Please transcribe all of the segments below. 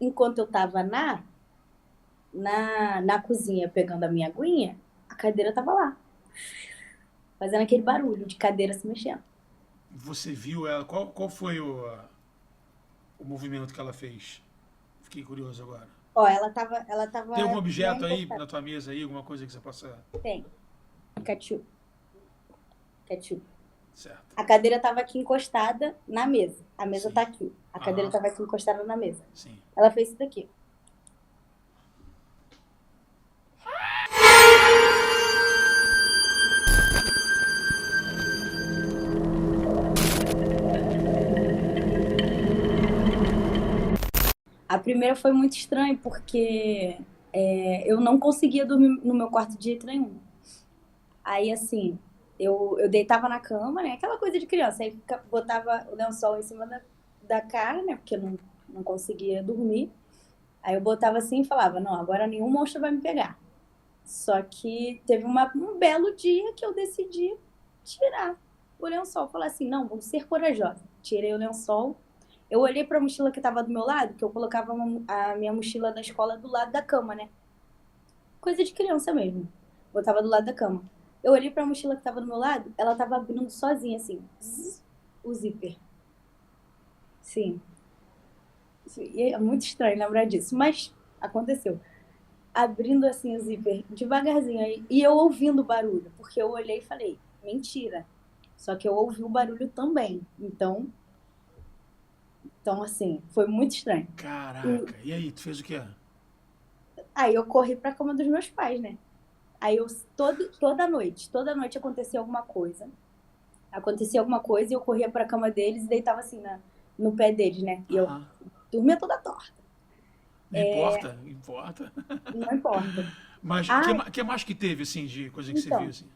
enquanto eu tava na cozinha pegando a minha aguinha, a cadeira tava lá, fazendo aquele barulho de cadeira se mexendo. Você viu ela? Qual foi o movimento que ela fez? Fiquei curioso agora. Ó, ela tava Tem algum né, objeto aí encostada. na tua mesa aí? Alguma coisa que você possa... Tem, ketchup, ketchup. Certo. A cadeira tava aqui encostada na mesa. A mesa Sim. tá aqui. A cadeira Aham. tava aqui encostada na mesa. Sim. Ela fez isso daqui. A primeira foi muito estranha, porque eu não conseguia dormir no meu quarto de jeito nenhum. Aí, assim, eu deitava na cama, né? Aquela coisa de criança. Aí botava o lençol em cima da cara, né? Porque eu não conseguia dormir. Aí eu botava assim e falava, não, agora nenhum monstro vai me pegar. Só que teve um belo dia que eu decidi tirar o lençol. Falar assim, não, vou ser corajosa. Tirei o lençol. Eu olhei para a mochila que estava do meu lado, que eu colocava a minha mochila da escola do lado da cama, né? Coisa de criança mesmo. Botava do lado da cama. Eu olhei para a mochila que estava do meu lado, ela estava abrindo sozinha, assim, zzz, o zíper. Sim. E é muito estranho lembrar disso, mas aconteceu. Abrindo assim o zíper devagarzinho aí, e eu ouvindo o barulho, porque eu olhei e falei, mentira. Só que eu ouvi o barulho também. Então assim, foi muito estranho. E Caraca. E aí, tu fez o quê? aí eu corri para a cama dos meus pais, né? Aí eu toda noite acontecia alguma coisa. Acontecia alguma coisa e eu corria para a cama deles e deitava assim no pé deles, né? E eu Aham. dormia toda torta. Não importa, não importa. Não importa. Mas o Ah, que mais que teve, assim, de coisa que você viu, então, assim?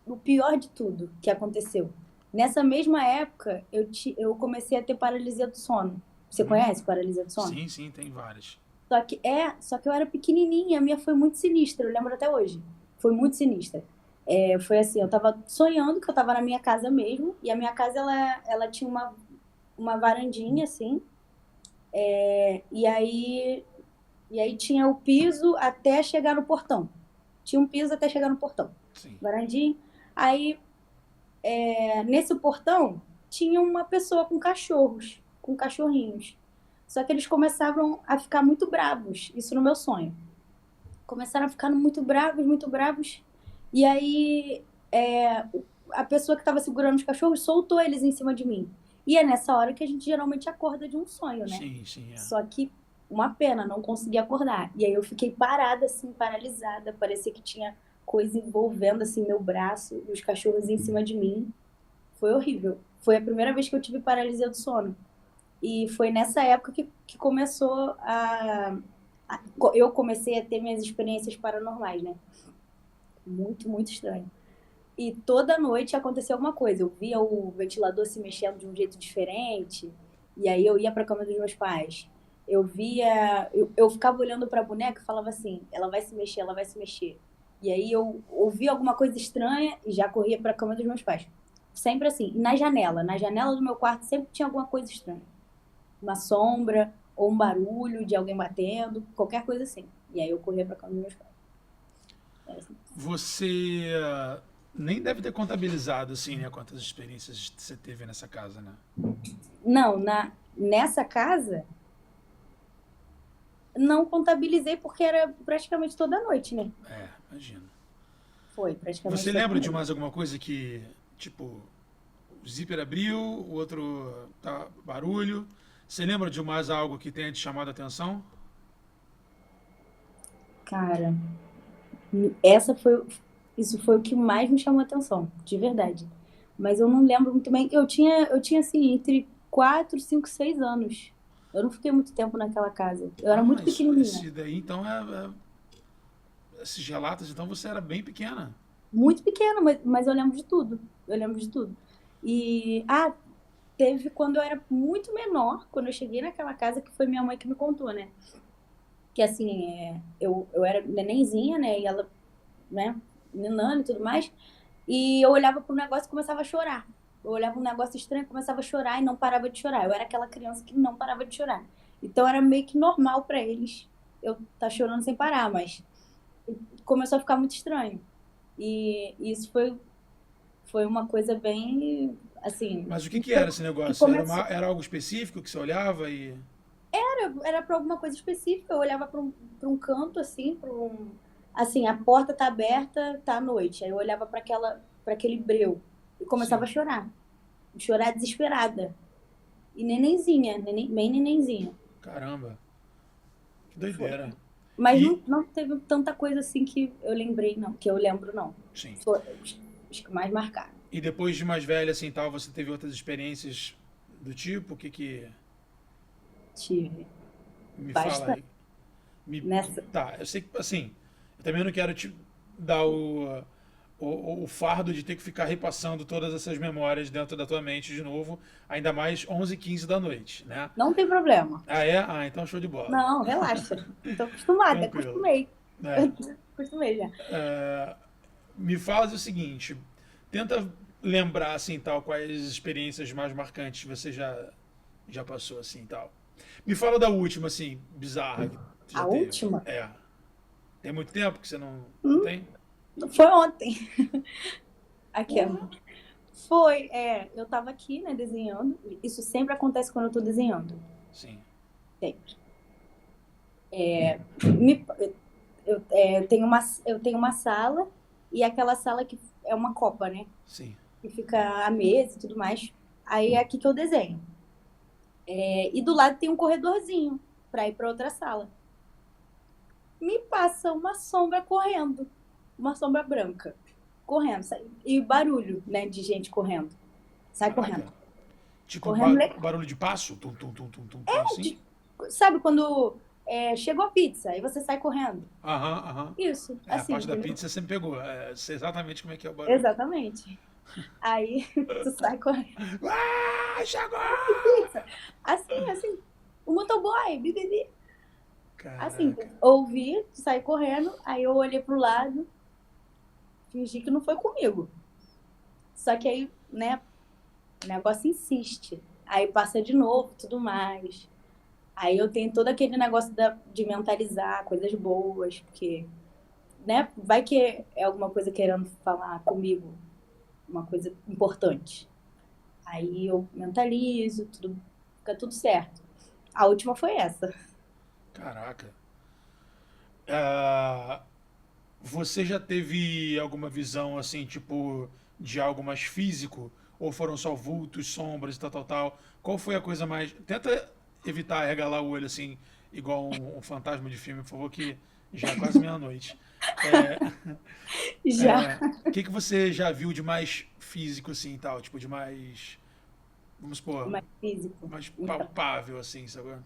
o pior de tudo que aconteceu. Nessa mesma época, eu comecei a ter paralisia do sono. Você Uhum. conhece paralisia do sono? Sim, sim, tem várias. Só que eu era pequenininha, a minha foi muito sinistra, eu lembro até hoje. Foi muito sinistra. Foi assim, eu tava sonhando que eu tava na minha casa mesmo, e a minha casa, ela tinha uma varandinha, assim, e aí tinha o piso até chegar no portão. Tinha um piso até chegar no portão. Sim. Varandinha. Aí, nesse portão, tinha uma pessoa com cachorros, com cachorrinhos. Só que eles começavam a ficar muito bravos, isso no meu sonho. Começaram a ficar muito bravos, muito bravos. E aí, a pessoa que estava segurando os cachorros soltou eles em cima de mim. E é nessa hora que a gente geralmente acorda de um sonho, né? Sim, sim, é. Só que uma pena, não consegui acordar. E aí eu fiquei parada, assim, paralisada. Parecia que tinha coisa envolvendo, assim, meu braço e os cachorros em cima de mim. Foi horrível. Foi a primeira vez que eu tive paralisia do sono. E foi nessa época que começou eu comecei a ter minhas experiências paranormais, né? Muito, muito estranho. E toda noite acontecia alguma coisa. Eu via o ventilador se mexendo de um jeito diferente, e aí eu ia para a cama dos meus pais. Eu ficava olhando para a boneca e falava assim: ela vai se mexer, ela vai se mexer. E aí eu ouvia alguma coisa estranha e já corria para a cama dos meus pais. Sempre assim. E na janela do meu quarto sempre tinha alguma coisa estranha. Uma sombra ou um barulho de alguém batendo, qualquer coisa assim. E aí eu corria para a cama dos meus pais. Era assim. Você nem deve ter contabilizado, assim, né, quantas experiências você teve nessa casa, né? Não, nessa casa não contabilizei porque era praticamente toda noite, né? É, imagino. Foi Você praticamente toda lembra de noite. mais alguma coisa que, tipo, o zíper abriu, o outro tá barulho? Você lembra de mais algo que tenha te chamado a atenção? Cara, essa foi, isso foi o que mais me chamou a atenção, de verdade. Mas eu não lembro muito bem. Eu tinha assim, entre 4, 5, 6 anos. Eu não fiquei muito tempo naquela casa. Eu era Ah, muito isso, pequenininha. esse daí então esses relatos, então você era bem pequena. Muito pequena, mas eu lembro de tudo. Eu lembro de tudo. E, teve quando eu era muito menor, quando eu cheguei naquela casa, que foi minha mãe que me contou, né? Que assim, eu era nenenzinha, né? E ela, né, nenando e tudo mais. E eu olhava pro negócio e começava a chorar. Eu olhava um negócio estranho, começava a chorar e não parava de chorar. Eu era aquela criança que não parava de chorar. Então era meio que normal pra eles eu estar chorando sem parar, mas começou a ficar muito estranho. E isso foi uma coisa bem, assim, Mas o que que era esse que negócio? começou. Era algo específico que você olhava e. Era para alguma coisa específica, eu olhava para um canto, assim, assim, a porta tá aberta, tá à noite. Aí eu olhava para aquele breu e começava Sim. a chorar desesperada. E nenenzinha, bem nenenzinha. Caramba, que Foi. doideira. Mas E. não teve tanta coisa assim que eu lembrei, não, que eu lembro, não. Sim. Foi os que mais marcaram. E depois de mais velha, assim tal, você teve outras experiências do tipo? O que que. Tive Me fala bastante. aí. Me... Nessa. Tá, eu sei que, assim, eu também não quero te dar o fardo de ter que ficar repassando todas essas memórias dentro da tua mente de novo, ainda mais 11h15 da noite, né? Não tem problema. Ah, é? Ah, então show de bola. Não, relaxa. Tô acostumada, Tranquilo. acostumei. É. Acostumei já. É, me fala o seguinte, tenta lembrar, assim, tal, quais experiências mais marcantes você já passou, assim, tal. Me fala da última, assim, bizarra que você já A teve. última É. Tem muito tempo que você não hum, tem? foi ontem. Aqui, ó. Porra. Eu tava aqui, né, desenhando. Isso sempre acontece quando eu tô desenhando. Sim, Sempre. Me- eu tenho uma sala e aquela sala que é uma copa, né? sim. Que fica a mesa e tudo mais. Aí é aqui que eu desenho. E do lado tem um corredorzinho para ir para outra sala. Me passa uma sombra correndo, uma sombra branca, correndo, e barulho, né, de gente correndo. Sai Caraca. correndo. Tipo Correndo legal. barulho de passo? Tum, tum, tum, tum, tum, tum, assim? Sabe quando chegou a pizza e você sai correndo? Aham, aham. Isso, É, a assim, parte da entendeu? pizza você me pegou. É, sei exatamente como é que é o barulho. Exatamente. Aí tu sai correndo. Ah, chegou! Pizza. Assim, o motoboy, bibibi. Assim, Caraca. ouvi, saí correndo, aí eu olhei pro lado, fingi que não foi comigo. Só que aí, né, o negócio insiste. Aí passa de novo, tudo mais. Aí eu tenho todo aquele negócio de mentalizar coisas boas, porque, né, vai que é alguma coisa querendo falar comigo, uma coisa importante. Aí eu mentalizo, fica tudo certo. A última foi essa. Caraca. Ah, você já teve alguma visão, assim, tipo, de algo mais físico? Ou foram só vultos, sombras e tal, tal, tal? Qual foi a coisa mais. Tenta evitar regalar o olho, assim, igual um fantasma de filme, por favor, que já é quase meia-noite. É, Já, o que que você já viu de mais físico, assim, e tal? Tipo, de mais. Vamos supor, mais físico. mais Então, palpável, assim, sabe?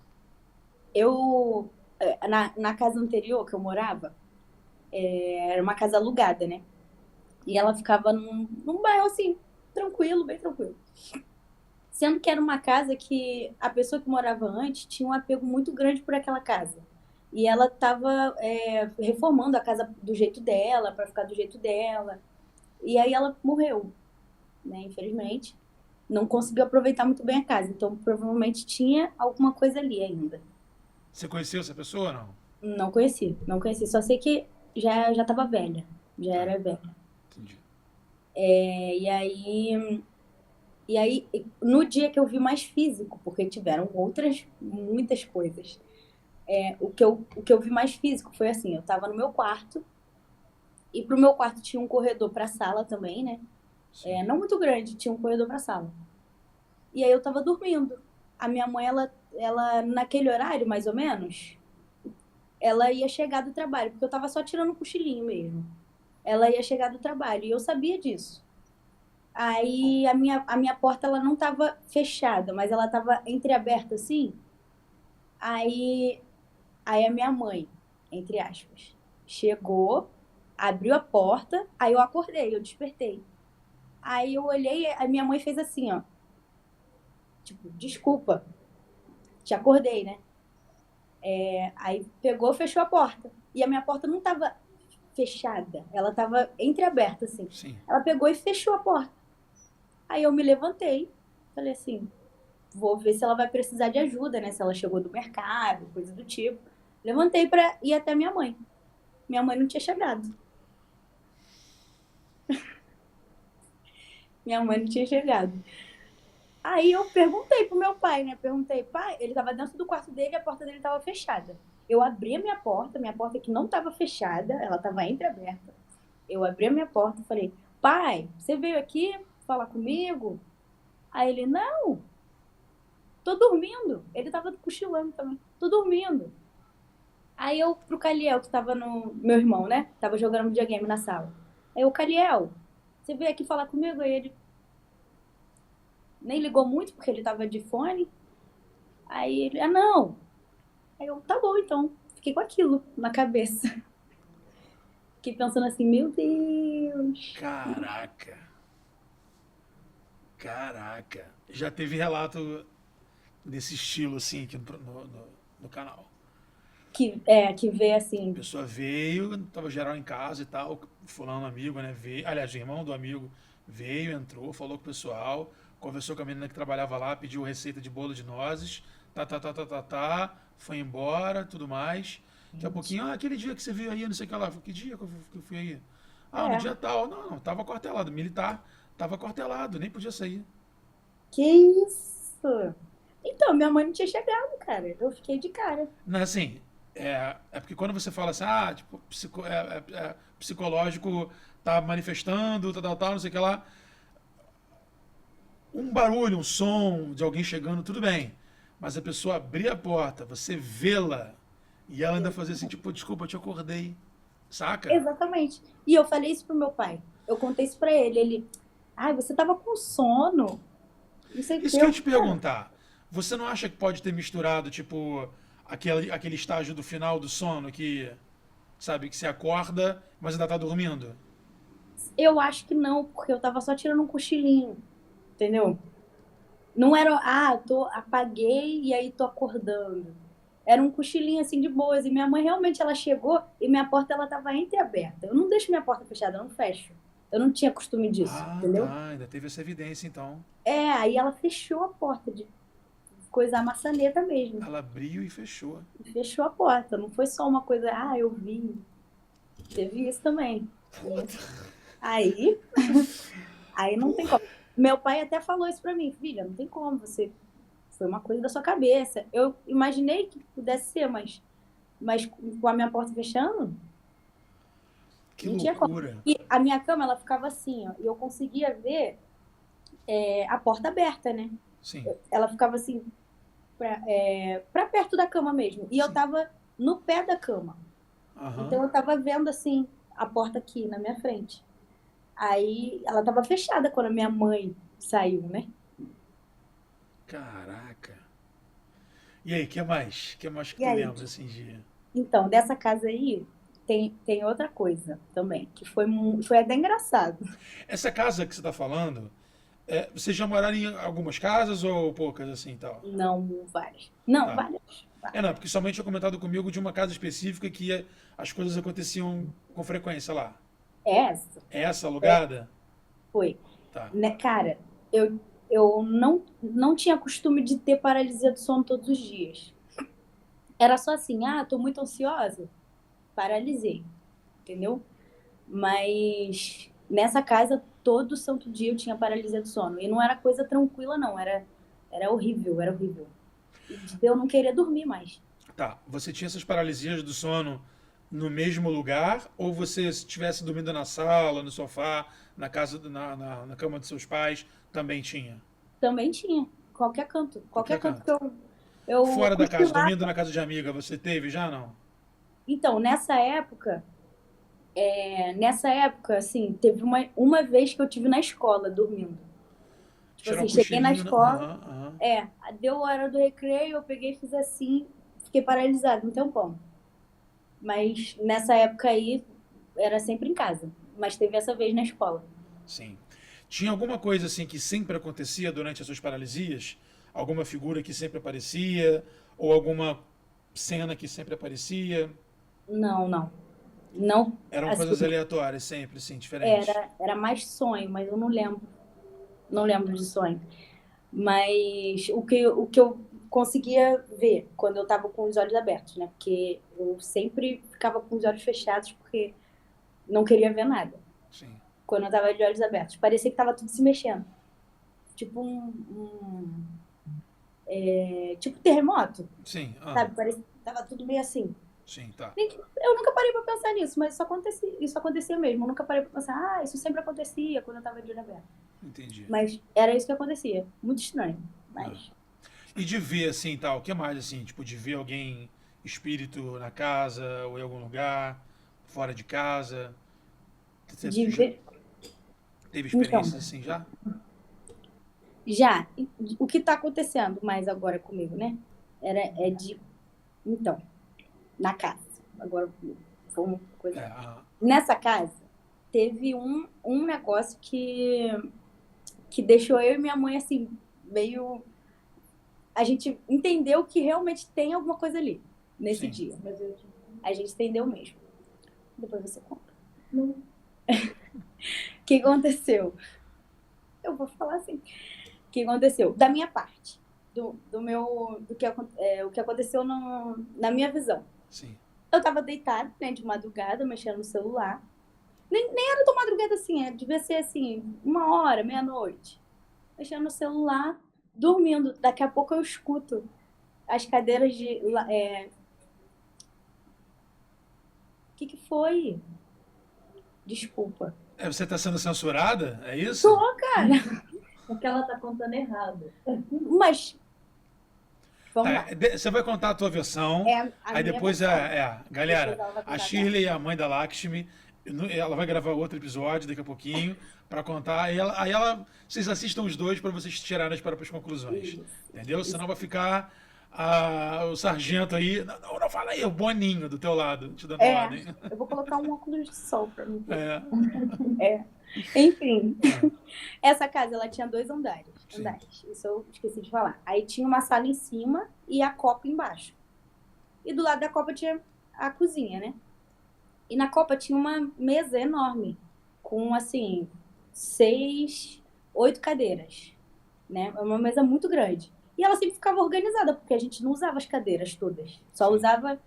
na casa anterior que eu morava, era uma casa alugada, né? E ela ficava num bairro assim, tranquilo, bem tranquilo. Sendo que era uma casa que a pessoa que morava antes tinha um apego muito grande por aquela casa. E ela estava reformando a casa do jeito dela, para ficar do jeito dela. E aí ela morreu, né? Infelizmente. Não conseguiu aproveitar muito bem a casa. Então, provavelmente tinha alguma coisa ali ainda. Você conheceu essa pessoa ou não? Não conheci, não conheci. Só sei que já estava velha. Já Tá, era velha. entendi. É, e aí, no dia que eu vi mais físico, porque tiveram outras, muitas coisas. O que eu vi mais físico foi assim, eu tava no meu quarto, e pro meu quarto tinha um corredor pra sala também, né? Sim, Não muito grande, tinha um corredor pra sala. E aí eu tava dormindo. A minha mãe, ela naquele horário, mais ou menos, ela ia chegar do trabalho, porque eu tava só tirando um cochilinho mesmo. Ela ia chegar do trabalho, e eu sabia disso. Aí a minha porta, ela não tava fechada, mas ela tava entreaberta assim. Aí Aí a minha mãe, entre aspas, chegou, abriu a porta, aí eu acordei, eu despertei. Aí eu olhei, a minha mãe fez assim, ó, tipo, desculpa, te acordei, né? Aí pegou, fechou a porta. E a minha porta não tava fechada, ela tava entreaberta, assim. sim. Ela pegou e fechou a porta. Aí eu me levantei, falei assim, vou ver se ela vai precisar de ajuda, né? Se ela chegou do mercado, coisa do tipo. Levantei pra ir até minha mãe. Minha mãe não tinha chegado. Minha mãe não tinha chegado. Aí eu perguntei pro meu pai, né? Perguntei, pai, ele tava dentro do quarto dele e a porta dele tava fechada. Eu abri a minha porta que não tava fechada, ela tava entreaberta. Eu abri a minha porta e falei, pai, você veio aqui falar comigo? Aí ele, não, tô dormindo. Ele tava cochilando também, tô dormindo. Aí eu, pro Caliel, que tava no. Meu irmão, né? Tava jogando videogame na sala. Aí eu, Caliel, você veio aqui falar comigo? Aí ele nem ligou muito, porque ele tava de fone. Aí ele, ah, não. Aí eu, tá bom, então. Fiquei com aquilo na cabeça. Fiquei pensando assim, meu Deus. Caraca, caraca. Já teve relato desse estilo assim aqui no canal. Que vê A assim. pessoa veio, tava geral em casa e tal, fulano amigo, né? Veio, aliás, o irmão do amigo veio, entrou, falou com o pessoal, conversou com a menina que trabalhava lá, pediu receita de bolo de nozes, foi embora, tudo mais. Daqui a Gente, pouquinho, aquele dia que você veio aí, não sei o que lá, que dia que eu fui aí? Ah, no é, dia tal. Não, não, tava quartelado, militar, tava quartelado, nem podia sair. que isso? Então, minha mãe não tinha chegado, cara. Eu fiquei de cara. Não, assim, é porque quando você fala assim, ah, tipo, psicológico tá manifestando, tal, não sei o que lá. Um barulho, um som de alguém chegando, tudo bem. Mas a pessoa abrir a porta, você vê-la, e ela ainda fazer assim, tipo, desculpa, eu te acordei. Saca? Exatamente. E eu falei isso pro meu pai. Eu contei isso pra ele. Ele, ai, você tava com sono. Não sei o que. Isso que eu ia Eu, te cara, perguntar. Você não acha que pode ter misturado, tipo, aquele estágio do final do sono que, sabe, que você acorda, mas ainda tá dormindo? eu acho que não, porque eu tava só tirando um cochilinho. Entendeu? Não era, apaguei e aí tô acordando. Era um cochilinho assim de boas. E minha mãe realmente ela chegou e minha porta ela tava entreaberta. Eu não deixo minha porta fechada, eu não fecho. Eu não tinha costume disso, Ah, entendeu? tá, ainda teve essa evidência então. Aí ela fechou a porta de coisa a maçaneta mesmo. Ela abriu e fechou. Fechou a porta. Não foi só uma coisa, eu vi. Teve isso também. Né? Aí, aí não tem como. Porra, Meu pai até falou isso pra mim, filha, não tem como você. Foi uma coisa da sua cabeça. Eu imaginei que pudesse ser, mas com a minha porta fechando, que não tinha como. loucura. E a minha cama, ela ficava assim, ó, e eu conseguia ver a porta aberta, né? Sim, Ela ficava assim, pra perto da cama mesmo. E eu sim. tava no pé da cama. Aham. Então eu tava vendo assim, a porta aqui na minha frente. Aí ela tava fechada quando a minha mãe saiu, né? Caraca. E aí, o que mais? O que mais que E tu aí, lembra assim de. então, dessa casa aí, tem outra coisa também, que foi até engraçado. Essa casa que você tá falando, vocês já moraram em algumas casas ou poucas assim e tal? Não, várias. Não, Tá. várias. Não, porque somente tinha comentado comigo de uma casa específica que as coisas aconteciam com frequência lá. Essa É essa alugada? foi. Tá. Né, cara, eu não tinha costume de ter paralisia do sono todos os dias. Era só assim, tô muito ansiosa, paralisei, entendeu? Mas nessa casa, todo santo dia eu tinha paralisia do sono. E não era coisa tranquila, não. Era horrível, era horrível. E de eu não querer dormir mais. Tá. Você tinha essas paralisias do sono no mesmo lugar ou você se estivesse dormindo na sala, no sofá, na casa, na cama de seus pais, também tinha? Também tinha. Qualquer Qualquer canto que canto. eu Fora da casa, dormindo cochilava. na casa de amiga, você teve já não? Então, nessa época, assim, teve uma vez que eu tive na escola dormindo. Tipo Tirar um assim, cheguei na cochilinho, né? escola, Aham, aham. deu a hora do recreio, eu peguei e fiz assim, fiquei paralisada um tempão. Mas nessa época aí, era sempre em casa. Mas teve essa vez na escola. Sim. Tinha alguma coisa assim que sempre acontecia durante as suas paralisias? Alguma figura que sempre aparecia? Ou alguma cena que sempre aparecia? Não, não. Não, Eram assim, coisas aleatórias, sempre, assim, diferentes. era mais sonho, mas eu não lembro. Não lembro de sonho. Mas o que eu conseguia ver quando eu tava com os olhos abertos, né? Porque eu sempre ficava com os olhos fechados porque não queria ver nada. Sim. Quando eu tava de olhos abertos, parecia que tava tudo se mexendo. Tipo tipo terremoto, Sim. Ah, sabe? Parecia que tava tudo meio assim. sim, tá. Eu nunca parei pra pensar nisso, mas isso acontecia mesmo. Eu nunca parei pra pensar, isso sempre acontecia quando eu tava de olho aberto. Entendi. Mas era isso que acontecia. Muito estranho. Ah. Mas E de ver assim, tal, o que mais assim? Tipo, de ver alguém, espírito na casa ou em algum lugar, fora de casa. Você de já ver. teve Então, experiências assim já? já, o que tá acontecendo mais agora comigo, né? É de. Então, na casa. Agora, vamos É, coisa. ah, Nessa casa, teve um negócio que deixou eu e minha mãe, assim, meio. A gente entendeu que realmente tem alguma coisa ali, nesse sim. dia. A gente entendeu mesmo. Depois você conta. Não. O que aconteceu? Eu vou falar assim. O que aconteceu? Da minha parte. Do meu. O que aconteceu na minha visão. Sim. Eu tava deitada, né, de madrugada, mexendo no celular. Nem era tão madrugada assim, devia ser assim, 1 hora, meia-noite. Mexendo no celular, dormindo. Daqui a pouco eu escuto as cadeiras de. O que foi? Desculpa. É, você está sendo censurada? É isso? Tô, cara. Porque ela tá contando errado. Mas, vamos Tá, lá. você vai contar a tua versão, É a aí minha depois versão. Depois galera, ela vai a contar dela. Shirley, a mãe da Lakshmi, ela vai gravar outro episódio daqui a pouquinho pra contar, vocês assistam os dois pra vocês tirarem as próprias conclusões, Isso. entendeu? Isso. Senão vai ficar o sargento aí, não fala aí, o Boninho do teu lado, te dando É, ordem. eu vou colocar um óculos de sol pra me ver. É, É. Enfim, ah, essa casa ela tinha 2 andares. sim, Isso eu esqueci de falar. Aí tinha uma sala em cima e a copa embaixo. E do lado da copa tinha a cozinha, né? E na copa tinha uma mesa enorme, com assim, 6, 8 cadeiras, né? É uma mesa muito grande. E ela sempre ficava organizada, porque a gente não usava as cadeiras todas. Só sim. usava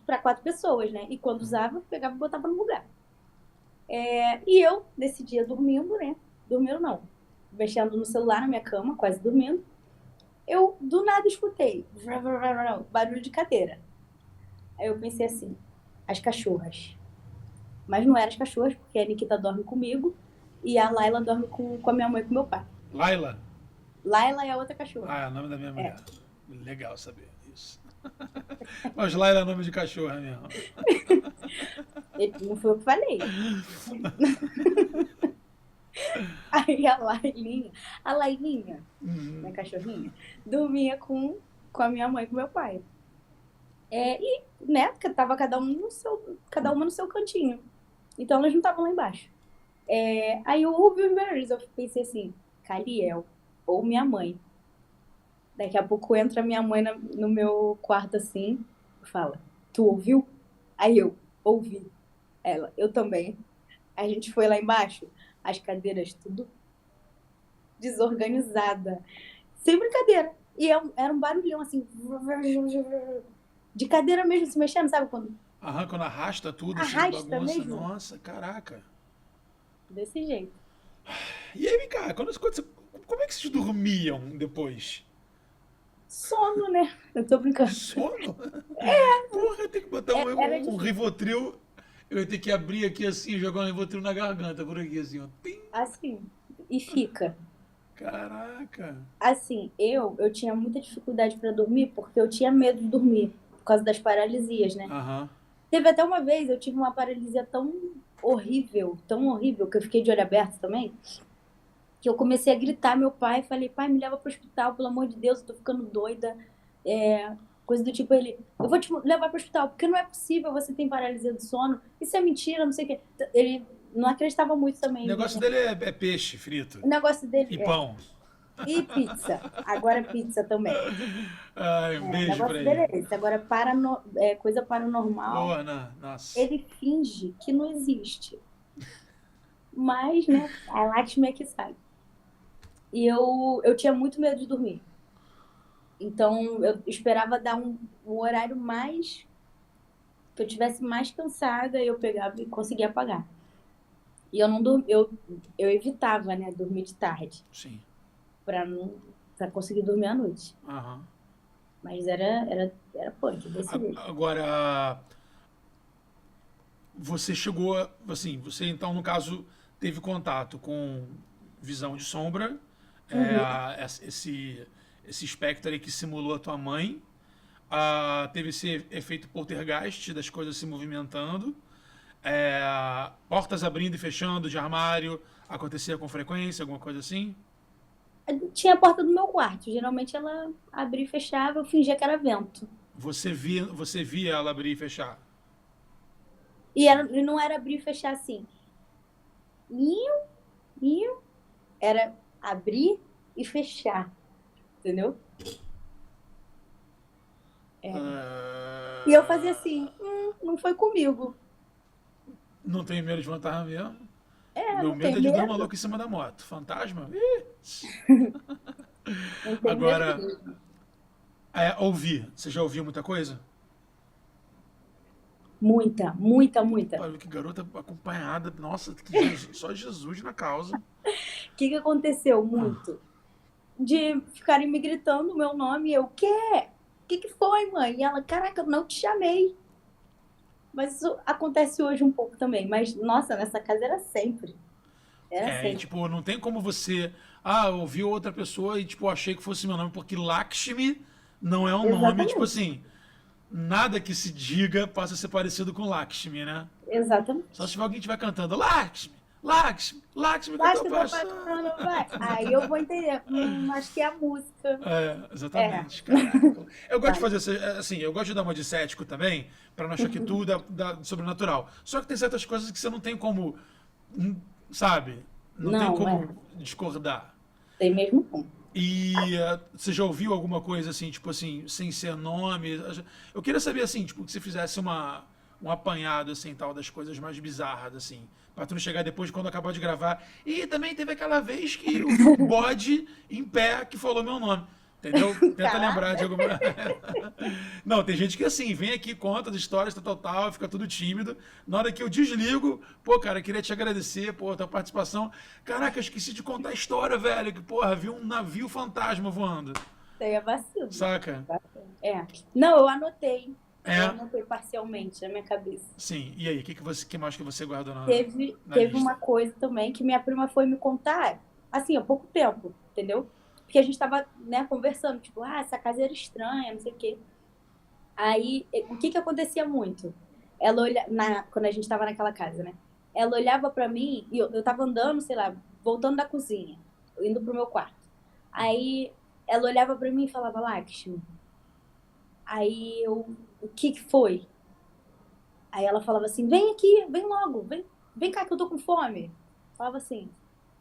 para 4 pessoas, né? E quando usava, pegava e botava no lugar. E eu, nesse dia, dormindo, né? Dormindo não. Mexendo no celular na minha cama, quase dormindo. Eu, do nada, escutei barulho de cadeira. Aí eu pensei assim, as cachorras. Mas não eram as cachorras, porque a Nikita dorme comigo e a Laila dorme com a minha mãe e com meu pai. Laila? Laila é a outra cachorra. Ah, é o nome da minha É. mulher. Legal saber isso. Mas Laila é nome de cachorra mesmo. Não foi eu que falei. Aí a Lailinha, minha cachorrinha, dormia com a minha mãe e com meu pai. E, né, tava cada uma no seu cantinho. Então elas não estavam lá embaixo. Aí eu ouvi os barulhos, eu pensei assim, Caliel, ou minha mãe. Daqui a pouco entra minha mãe no meu quarto assim, e fala, tu ouviu? Aí eu, ouvi. Ela, eu também. A gente foi lá embaixo, as cadeiras tudo desorganizada. Sem brincadeira. E era um barulhão assim, de cadeira mesmo se mexendo, sabe quando Aham, quando arrasta tudo, cheio de arrasta bagunça. mesmo? Nossa, caraca. Desse jeito. E aí, vem cá, como é que vocês dormiam depois? Sono, né? Eu tô brincando. Sono? Porra, eu tenho que botar Era um difícil. Rivotril. Eu ia ter que abrir aqui assim e jogar um Rivotril na garganta, por aqui assim, ó. Tim. Assim, e fica. Caraca. Assim, eu tinha muita dificuldade pra dormir porque eu tinha medo de dormir por causa das paralisias, né? Aham. Teve até uma vez, eu tive uma paralisia tão horrível, que eu fiquei de olho aberto também, que eu comecei a gritar meu pai, falei, pai, me leva pro hospital, pelo amor de Deus, eu tô ficando doida. Coisa do tipo, ele, eu vou te levar pro hospital, porque não é possível, você tem paralisia do sono, isso é mentira, não sei o quê. Ele não acreditava muito O também em negócio mim. dele é peixe frito. O negócio dele E pão. e pizza, agora pizza também. Ai, um O beijo pra negócio dele ele. é esse. Agora, coisa paranormal, Boa, nossa. ele finge que não existe. Mas, né, a Lakshmi é que sabe. E eu tinha muito medo de dormir. Então, eu esperava dar um horário mais, que eu tivesse mais cansada, e eu pegava e conseguia apagar. E eu não eu evitava, né, dormir de tarde, Sim. pra não, para conseguir dormir à noite. Aham. Mas era punk, desse jeito. Agora, você chegou, assim, você então, no caso, teve contato com visão de sombra, Uhum. esse espectro aí que simulou a tua mãe, teve esse efeito poltergeist das coisas se movimentando, portas abrindo e fechando de armário, acontecia com frequência, alguma coisa assim? Tinha a porta do meu quarto. Geralmente ela abria e fechava, eu fingia que era vento. Você via ela abrir e fechar? E não era abrir e fechar assim. Iu, iu. Era abrir e fechar. Entendeu? É. E eu fazia assim, não foi comigo. Não tenho medo de fantasma mesmo. É, Meu não tem medo é de dar uma medo. louca em cima da moto. Fantasma? Ih. Não tem medo Agora, mesmo. ouvir. Você já ouviu muita coisa? Muita, muita, muita. Pô, que garota acompanhada. Nossa, só Jesus na causa. O que que aconteceu? Ah, Muito. De ficarem me gritando o meu nome e eu, quê? O que que foi, mãe? E ela, caraca, eu não te chamei. Mas isso acontece hoje um pouco também. Mas, nossa, nessa casa era sempre. Era e sempre. tipo, não tem como você. Ouviu outra pessoa e, tipo, achei que fosse meu nome, porque Lakshmi não é um nome, tipo Exatamente. assim. Nada que se diga possa ser parecido com Lakshmi, né? Só se Exatamente. tiver alguém estiver cantando Lakshmi, Lakshmi, Lakshmi, que eu tô Acho que meu passando. patrão vai. Aí eu vou entender. Acho que é a música. É. Exatamente, caraca. Pô. Eu gosto de Vai. fazer assim, eu gosto de dar uma de cético também, pra não achar que tudo é sobrenatural. Só que tem certas coisas que você não tem como, sabe? Não tem Não, é. como discordar. Tem mesmo como. E você já ouviu alguma coisa assim, tipo assim, sem ser nome? Eu queria saber assim, tipo, que você fizesse um apanhado assim, tal, das coisas mais bizarras assim, pra tu não chegar depois de quando acabar de gravar. E também teve aquela vez que eu vi um bode em pé que falou meu nome. Entendeu? Tenta lembrar de Caraca. alguma. Não, tem gente que assim, vem aqui, conta as histórias, tal, tal, tal, fica tudo tímido. Na hora que eu desligo, pô, cara, queria te agradecer, pô, tua participação. Caraca, eu esqueci de contar a história, velho. Que, porra, vi um navio fantasma voando. Tem a vacilo. Saca? É. Não, eu anotei. Eu É, anotei parcialmente na minha cabeça. sim. E aí, que mais que você guardou na Teve lista? uma coisa também que minha prima foi me contar, assim, há pouco tempo, entendeu? Porque a gente tava, né, conversando, tipo, essa casa era estranha, não sei o quê. Aí, o que que acontecia muito? Quando a gente tava naquela casa, né? Ela olhava pra mim e eu tava andando, sei lá, voltando da cozinha, indo pro meu quarto. Aí ela olhava pra mim e falava, Lakshmi. Aí eu, o que que foi? Aí ela falava assim, vem aqui, vem logo, vem cá que eu tô com fome. Falava assim,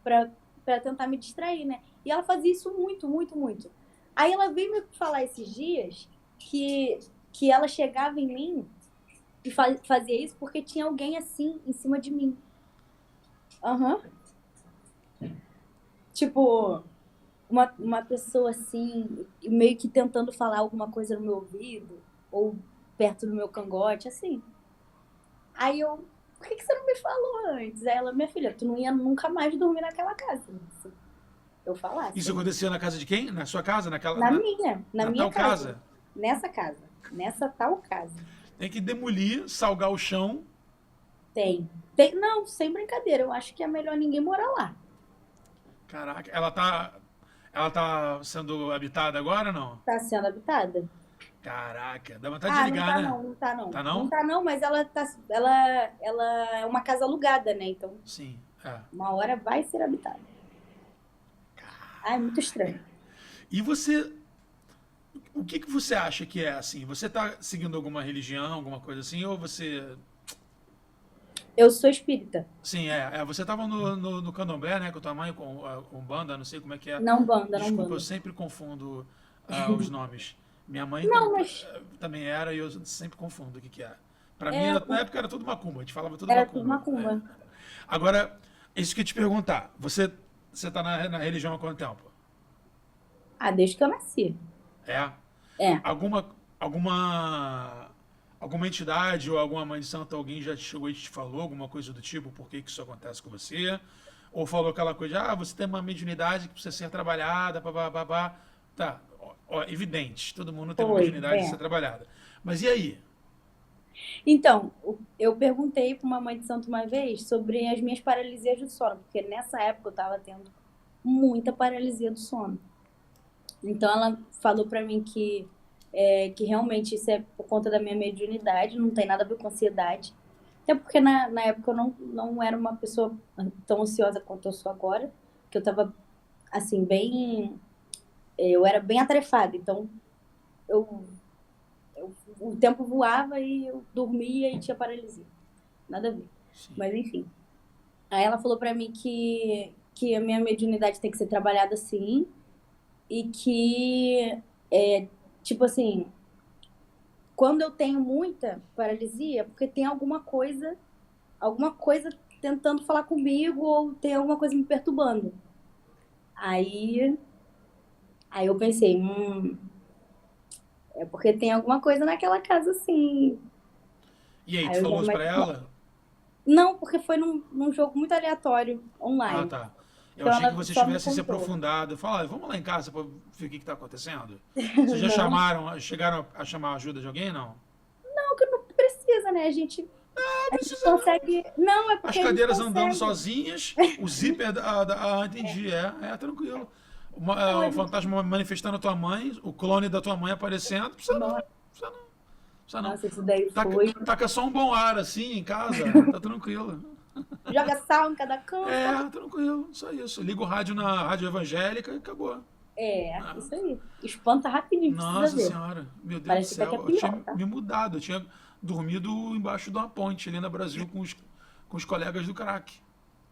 pra, pra tentar me distrair, né? E ela fazia isso muito, muito, muito. Aí ela veio me falar esses dias que ela chegava em mim e fazia isso porque tinha alguém assim em cima de mim. Aham. Tipo, uma pessoa assim, meio que tentando falar alguma coisa no meu ouvido, ou perto do meu cangote, assim. Aí eu, por que que você não me falou antes? Aí ela, minha filha, tu não ia nunca mais dormir naquela casa. Se eu falasse, Isso né? acontecia na casa de quem? Na sua casa? Na Na minha tal casa. casa? Nessa casa. Nessa tal casa. Tem que demolir, salgar o chão. Não, sem brincadeira. Eu acho que é melhor ninguém morar lá. Caraca, ela tá sendo habitada agora ou não? Tá sendo habitada? Caraca, dá vontade de Não ligar, tá né? não, não tá não. Tá Não não? tá não, mas ela é uma casa alugada, né? Então, Sim, é. uma hora vai ser habitada. Ai, muito estranho. E você, o que que você acha que é assim? Você tá seguindo alguma religião, alguma coisa assim, ou você... Eu sou espírita. Sim, você tava no candomblé, né, com tua mãe, com a Umbanda, não sei como é que é. Não banda, não Desculpa, eu banda. sempre confundo os nomes. Minha mãe Não, mas também era e eu sempre confundo o que que é. Pra mim, é, na época era tudo macumba, a gente falava tudo era tudo macumba. macumba. Agora, isso que eu ia te perguntar, você você tá na religião há quanto tempo? Ah, desde que eu nasci. É? É. Alguma alguma entidade ou alguma mãe de santo, alguém já te chegou e te falou alguma coisa do tipo, por que que isso acontece com você? Ou falou aquela coisa, de, você tem uma mediunidade que precisa ser trabalhada, babá. Tá, evidente, todo mundo tem uma Foi, mediunidade a ser é. trabalhada. Mas e aí? Então, eu perguntei para uma mãe de santo uma vez sobre as minhas paralisias do sono, porque nessa época eu estava tendo muita paralisia do sono. Então ela falou para mim que realmente isso é por conta da minha mediunidade, não tem nada a ver com ansiedade. Até porque na época eu não era uma pessoa tão ansiosa quanto eu sou agora, que eu estava assim, bem. Eu era bem atarefada, então eu, o tempo voava e eu dormia e tinha paralisia. Nada a ver. Sim. Mas enfim. Aí ela falou pra mim que a minha mediunidade tem que ser trabalhada sim e que, tipo assim, quando eu tenho muita paralisia, é porque tem alguma coisa tentando falar comigo ou tem alguma coisa me perturbando. Aí, aí eu pensei, é porque tem alguma coisa naquela casa sim. E aí, tu Aí eu já falou isso pra comecei. ela? Não, porque foi num jogo muito aleatório Ah, online. tá. Eu Então achei que ela você só me tivesse se contou. aprofundado. Falar, vamos lá em casa pra ver o que está acontecendo. Vocês já Não, chegaram a chamar a ajuda de alguém, não? não, que não precisa, né? Não A gente precisa não. consegue. Não, é As porque a gente cadeiras andando consegue. sozinhas, o zíper entendi, tranquilo. Não, a O gente. fantasma manifestando a tua mãe, o clone da tua mãe aparecendo, precisa não, Nossa, precisa não, precisa não. nossa, isso daí Taca, foi. taca só um bom ar assim em casa, tá tranquilo. Joga sal em cada canto, tá tudo. Tranquilo, só isso. Liga o rádio na rádio evangélica e acabou. É, Ah, isso aí. Espanta rapidinho, precisa nossa ver. senhora, meu Deus do Parece até que é céu, eu tinha pior, tá? me mudado, eu tinha dormido embaixo de uma ponte ali na Brasil com os colegas do crack.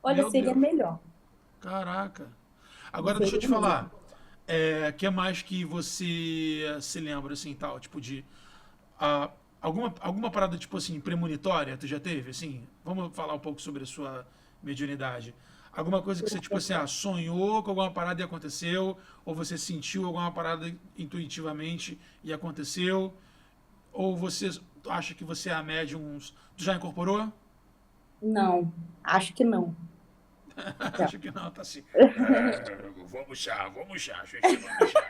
Olha, Meu seria Deus, melhor. caraca. Agora deixa eu te Seria mesmo. falar, que mais que você se lembra assim tal, tipo de ah, alguma parada tipo assim premonitória, tu já teve assim? Vamos falar um pouco sobre a sua mediunidade. Alguma coisa que você tipo assim, sonhou com alguma parada e aconteceu, ou você sentiu alguma parada intuitivamente e aconteceu, ou você acha que você é a médium, tu já incorporou? Não, acho que não. Já. Acho que não, tá assim. Vamos chá, gente, vamos chá.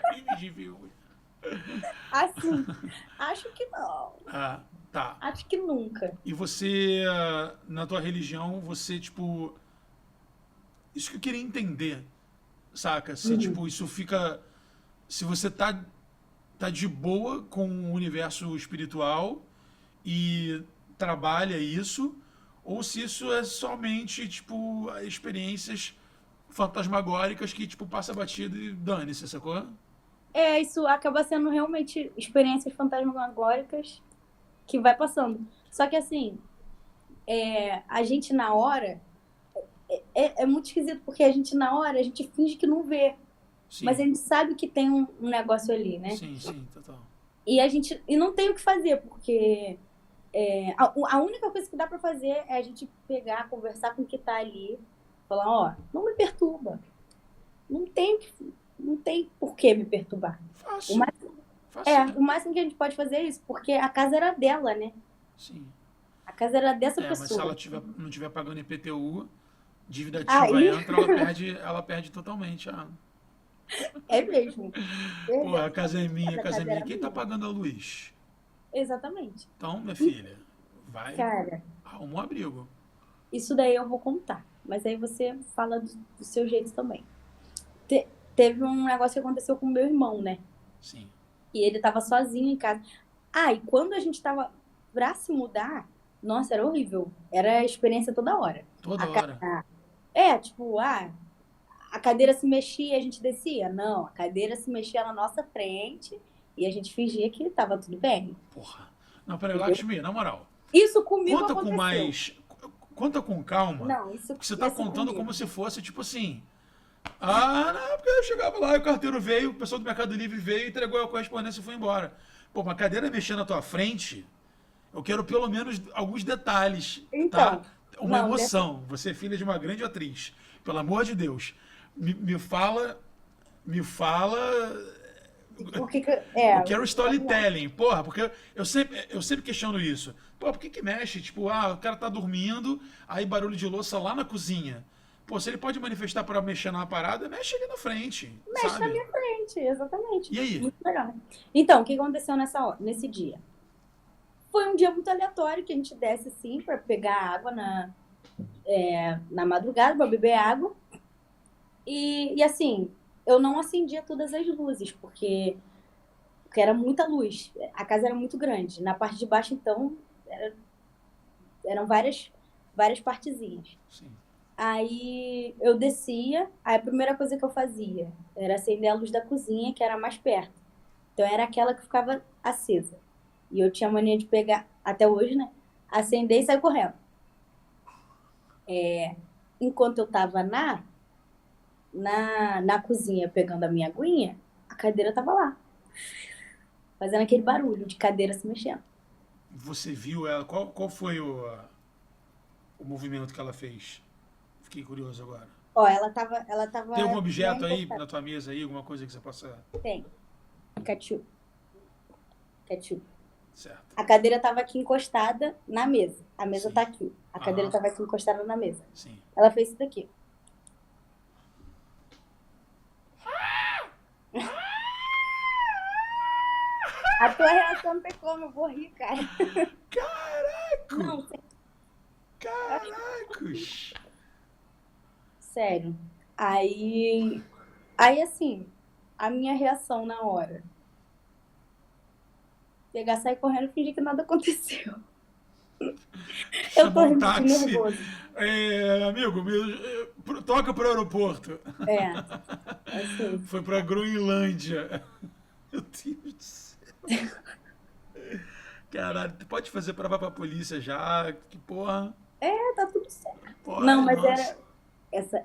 Assim, acho que não. Ah, tá. Acho que nunca. E você, na tua religião, você, tipo. Isso que eu queria entender, saca? Se, Uhum. tipo, isso fica. Se você tá de boa com o universo espiritual e trabalha isso, ou se isso é somente, tipo, experiências fantasmagóricas que, tipo, passa batido e dane-se, sacou? Isso acaba sendo realmente experiências fantasmagóricas que vai passando. Só que assim, a gente na hora é muito esquisito, porque a gente na hora a gente finge que não vê, mas a Sim, gente sabe que tem um negócio ali, né? sim, total. E não tem o que fazer, porque a única coisa que dá pra fazer é a gente pegar, conversar com o que tá ali, falar, ó, não me perturba. Não tem, não tem por que me perturbar. O Fácil, máximo, facinho. o máximo que a gente pode fazer é isso, porque a casa era dela, né? Sim. A casa era dessa Mas se ela pessoa. não tiver pagando IPTU, dívida ativa Aí entra, ela perde totalmente. é mesmo. Pô, Perdeu a casa é minha, a a casa é casa minha. era Quem tá minha. pagando a luz? Exatamente. Então, minha E, filha, vai, cara, arruma um abrigo. isso daí eu vou contar. Mas aí você fala do seu jeito também. Teve um negócio que aconteceu com o meu irmão, né? Sim. E ele tava sozinho em casa. E quando a gente tava pra se mudar, nossa, era horrível. Era a experiência toda hora. Toda A, ca- hora. a- tipo, a cadeira se mexia e a gente descia? Não, a cadeira se mexia na nossa frente e a gente fingia que tava tudo bem. Porra. Não, peraí, Entendeu? Lakshmi, na moral. Isso comigo Conta com aconteceu. mais. Conta com calma. Não, isso Porque você tá vai ser contando comigo. como se fosse, tipo assim. Não, porque eu chegava lá e o carteiro veio, o pessoal do Mercado Livre veio, entregou a correspondência e foi embora. Pô, uma cadeira mexendo na tua frente, eu quero pelo menos alguns detalhes, tá? Então, Uma não, emoção. Você é filha de uma grande atriz, pelo amor de Deus. Me fala. Me fala. O que que... Eu quero storytelling, porra, porque eu sempre questiono isso. Pô, por que mexe? Tipo, o cara tá dormindo, aí barulho de louça lá na cozinha. Pô, se ele pode manifestar pra mexer numa parada, mexe ali na frente, Mexe na sabe? minha frente, exatamente. E aí? Muito legal, né? Então, o que aconteceu nesse dia? Foi um dia muito aleatório que a gente desce assim pra pegar água na madrugada, pra beber água. E assim, eu não acendia todas as luzes, porque era muita luz. A casa era muito grande. Na parte de baixo, então, eram várias partezinhas. Sim. Aí eu descia, aí a primeira coisa que eu fazia era acender a luz da cozinha, que era mais perto. Então era aquela que ficava acesa. E eu tinha mania de pegar, até hoje, né? Acender e sair correndo. Enquanto eu tava na cozinha pegando a minha aguinha, a cadeira tava lá, fazendo aquele barulho de cadeira se mexendo. Você viu ela? Qual foi o movimento que ela fez? Fiquei curioso agora. Ó, ela tava Tem algum bem objeto aí encostada. na tua mesa aí? Alguma coisa que você possa. Tem, ketchup, ketchup. Certo. A cadeira tava aqui encostada na mesa. A mesa Sim. tá aqui. A cadeira Aham. tava aqui encostada na mesa. Sim. Ela fez isso daqui. A tua reação não tem como, eu vou rir, cara. Caraca! Não, Caracos! sério. Aí assim, a minha reação na hora. Pegar, sair correndo e fingir que nada aconteceu. Eu tô Chamar um rindo de táxi. nervoso. Amigo, toca pro aeroporto. É, assim. Foi pra Groenlândia. Meu Deus do céu. Caralho, tu pode fazer prova pra polícia já? Que porra. Tá tudo certo. Porra, Não, mas nossa.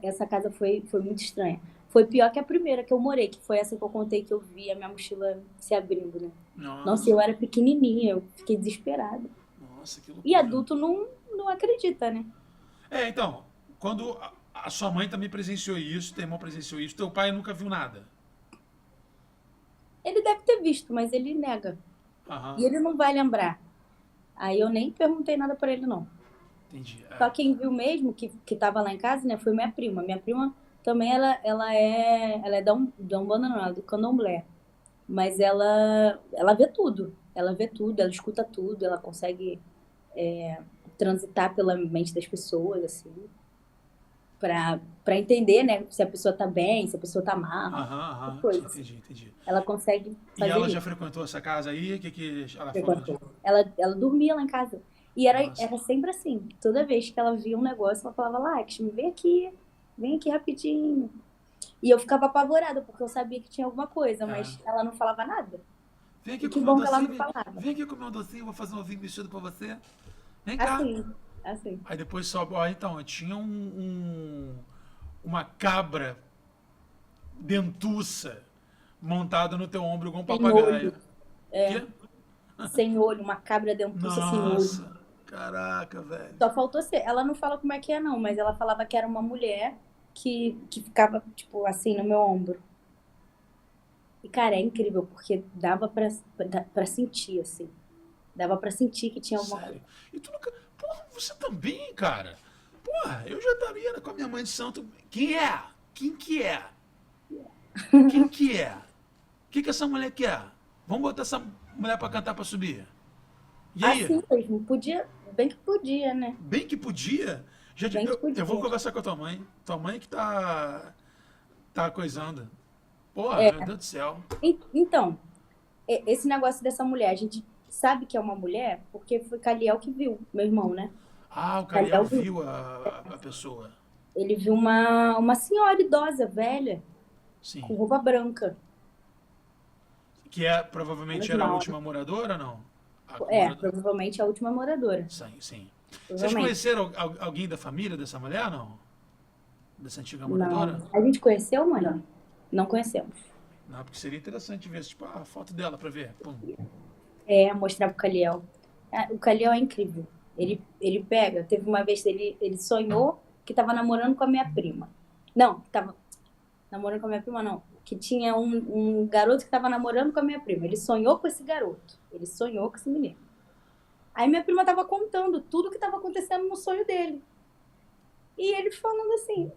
essa casa foi muito estranha. Foi pior que a primeira que eu morei, que foi essa que eu contei que eu vi a minha mochila se abrindo, né? Nossa, Nossa, eu era pequenininha, eu fiquei desesperada. nossa, que E loucura. adulto não acredita, né? Então, quando a sua mãe também presenciou isso, teu irmão presenciou isso, teu pai nunca viu nada. Ele deve ter visto, mas ele nega. Aham, E ele não vai lembrar. Aí eu nem perguntei nada pra ele, não. entendi. Só quem viu mesmo, que tava lá em casa, né, foi minha prima. Minha prima também, ela é da Umbanda, não, ela é do Candomblé. Mas ela vê tudo. Ela vê tudo, ela escuta tudo, ela consegue transitar pela mente das pessoas, assim, pra entender, né, se a pessoa tá bem, se a pessoa tá mal, Aham, essas aham, coisas, assim. entendi. Ela consegue E fazer ela já isso. frequentou essa casa aí? O que ela falou de. Frequentou. Ela dormia lá em casa. E Nossa. era sempre assim. Toda vez que ela via um negócio, ela falava, Lakshmi, vem aqui rapidinho. E eu ficava apavorada, porque eu sabia que tinha alguma coisa, mas ela não falava nada. Vem E aqui que comer um bom que ela docinho, não falava. vem aqui comer um docinho, vou fazer um ovinho mexido pra você. Vem cá. Assim, assim. Aí depois sobe. Ó, então, tinha uma cabra dentuça montada no teu ombro igual um Sem olho, papagaio. Quê? sem olho, uma cabra dentuça sem olho. Nossa, caraca, velho. Só faltou ser. Ela não fala como é que é, não, mas ela falava que era uma mulher que ficava, tipo, assim, no meu ombro. E, cara, é incrível, porque dava pra sentir, assim. Dava pra sentir que tinha alguma coisa. Sério. E tu nunca. Porra, você também, cara. Porra, eu já estaria com a minha mãe de santo. Quem é? Quem que é? Quem que é? O que essa mulher quer? Vamos botar essa mulher pra cantar pra subir. E aí? Assim mesmo, podia, bem que podia, né? Bem que podia. Bem que Eu vou podia. conversar com a tua mãe. Tua mãe que tá coisando. Porra, É, meu Deus do céu. então, esse negócio dessa mulher, a gente sabe que é uma mulher porque foi Caliel que viu, meu irmão, né? Ah, o Cariel Caliel viu. viu a pessoa. Ele viu uma senhora idosa, velha, com Sim. roupa branca, Que provavelmente menos era a mal, né? última moradora, não? A moradora. Provavelmente a última moradora. Sim, sim. Vocês Provavelmente. conheceram alguém da família dessa mulher, não? Dessa antiga Não. moradora? A gente conheceu, mano? Não conhecemos. Não, porque seria interessante ver, tipo, a foto dela pra ver. Pum. Mostrar pro Caliel. O Caliel é incrível. Ele pega, teve uma vez ele sonhou que tava namorando com a minha prima. Não, tava. namorando com a minha prima, não. Que tinha um garoto que tava namorando com a minha prima. Ele sonhou com esse garoto. Ele sonhou com esse menino. Aí minha prima tava contando tudo que tava acontecendo no sonho dele. E ele falando assim,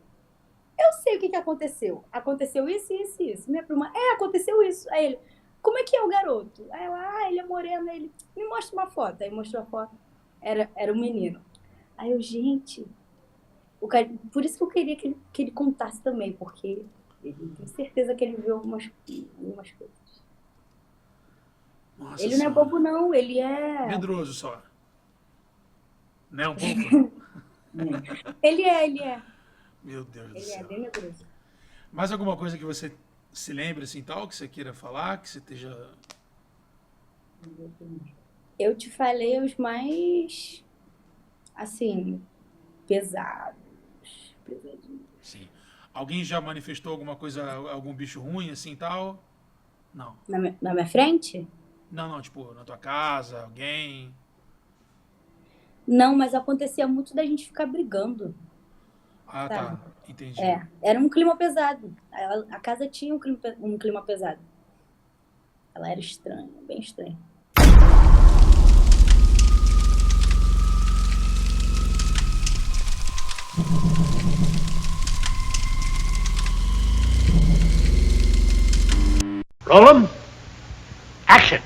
eu sei o que aconteceu. Aconteceu isso, isso e isso. Minha prima, aconteceu isso. Aí ele, como é que é o garoto? Aí ela, ele é moreno. Aí ele, me mostra uma foto. Aí mostrou a foto. Era um menino. Aí eu, gente... Por isso que eu queria que ele contasse também, porque ele tem certeza que ele viu algumas coisas. Nossa Ele não é Senhora. bobo, não. Ele é... Medroso só. Né, um pouco? Ele é. Meu Deus do Ele céu. é bem medroso. Mais alguma coisa que você se lembre, assim, tal, que você queira falar, que você esteja... Eu te falei os mais, assim, pesadinhos. Sim. Alguém já manifestou alguma coisa, algum bicho ruim, assim, tal? Não. Na minha frente? Não, tipo, na tua casa, alguém... Não, mas acontecia muito da gente ficar brigando. Ah, Sabe? tá. Entendi. Era um clima pesado. A casa tinha um clima pesado. Ela era estranha, bem estranha. Roll 'em. Action.